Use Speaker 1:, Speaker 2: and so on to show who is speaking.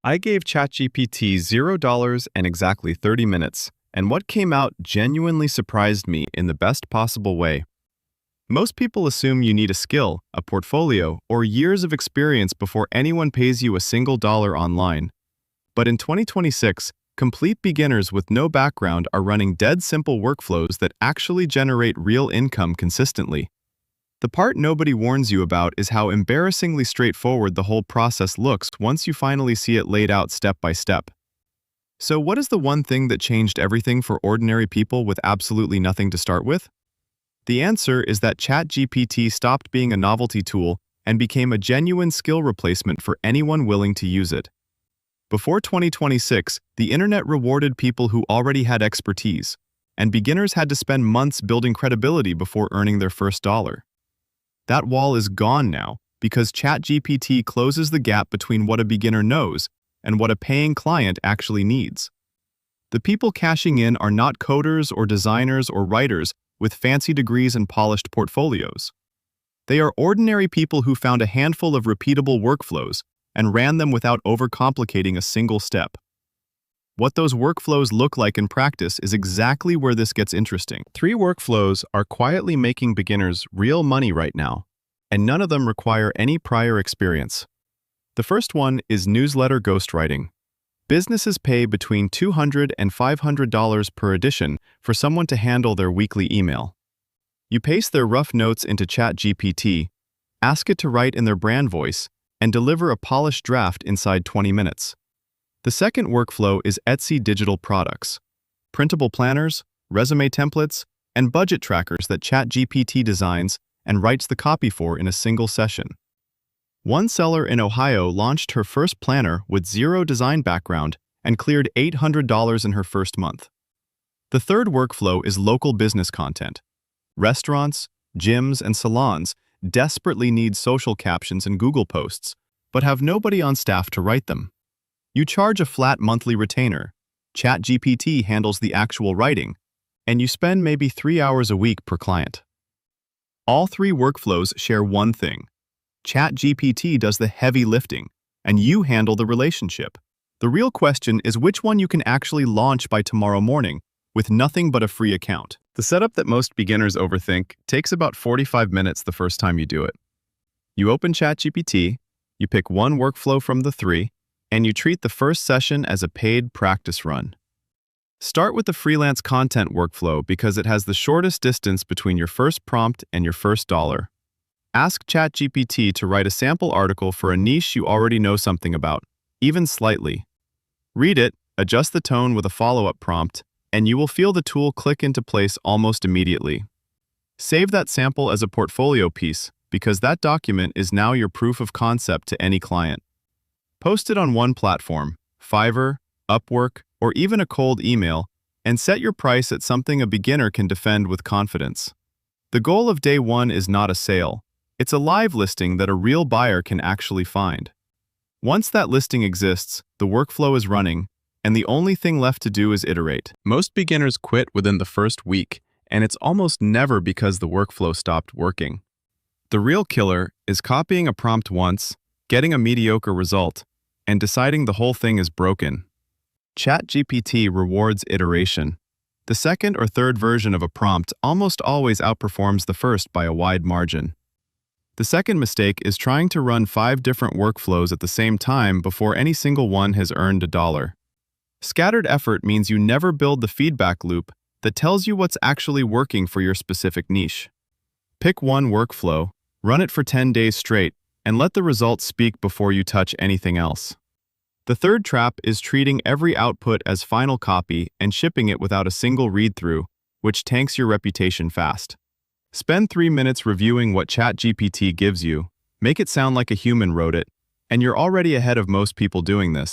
Speaker 1: I gave ChatGPT $0 and exactly 30 minutes, and what came out genuinely surprised me in the best possible way. Most people assume you need a skill, a portfolio, or years of experience before anyone pays you a single dollar online. But in 2026, complete beginners with no background are running dead simple workflows that actually generate real income consistently. The part nobody warns you about is how embarrassingly straightforward the whole process looks once you finally see it laid out step by step. So what is the one thing that changed everything for ordinary people with absolutely nothing to start with? The answer is that ChatGPT stopped being a novelty tool and became a genuine skill replacement for anyone willing to use it. Before 2026, the internet rewarded people who already had expertise, and beginners had to spend months building credibility before earning their first dollar. That wall is gone now because ChatGPT closes the gap between what a beginner knows and what a paying client actually needs. The people cashing in are not coders or designers or writers with fancy degrees and polished portfolios. They are ordinary people who found a handful of repeatable workflows and ran them without overcomplicating a single step. What those workflows look like in practice is exactly where this gets interesting. 3 workflows are quietly making beginners real money right now, and none of them require any prior experience. The first one is newsletter ghostwriting. Businesses pay between $200 and $500 per edition for someone to handle their weekly email. You paste their rough notes into ChatGPT, ask it to write in their brand voice, and deliver a polished draft inside 20 minutes. The second workflow is Etsy digital products. Printable planners, resume templates, and budget trackers that ChatGPT designs and writes the copy for in a single session. One seller in Ohio launched her first planner with zero design background and cleared $800 in her first month. The third workflow is local business content. Restaurants, gyms, and salons desperately need social captions and Google posts, but have nobody on staff to write them. You charge a flat monthly retainer, ChatGPT handles the actual writing, and you spend maybe 3 hours a week per client. All 3 workflows share one thing. ChatGPT does the heavy lifting, and you handle the relationship. The real question is which one you can actually launch by tomorrow morning with nothing but a free account. The setup that most beginners overthink takes about 45 minutes the first time you do it. You open ChatGPT, you pick one workflow from the 3, and you treat the first session as a paid practice run. Start with the freelance content workflow because it has the shortest distance between your first prompt and your first dollar. Ask ChatGPT to write a sample article for a niche you already know something about, even slightly. Read it, adjust the tone with a follow-up prompt, and you will feel the tool click into place almost immediately. Save that sample as a portfolio piece because that document is now your proof of concept to any client. Post it on one platform, Fiverr, Upwork, or even a cold email, and set your price at something a beginner can defend with confidence. The goal of day 1 is not a sale. It's a live listing that a real buyer can actually find. Once that listing exists, the workflow is running, and the only thing left to do is iterate. Most beginners quit within the first week, and it's almost never because the workflow stopped working. The real killer is copying a prompt once, getting a mediocre result, and deciding the whole thing is broken. ChatGPT rewards iteration. The second or third version of a prompt almost always outperforms the first by a wide margin. The second mistake is trying to run 5 different workflows at the same time before any single one has earned a dollar. Scattered effort means you never build the feedback loop that tells you what's actually working for your specific niche. Pick one workflow, run it for 10 days straight, and let the results speak before you touch anything else. The third trap is treating every output as final copy and shipping it without a single read-through, which tanks your reputation fast. Spend 3 minutes reviewing what ChatGPT gives you, make it sound like a human wrote it, and you're already ahead of most people doing this.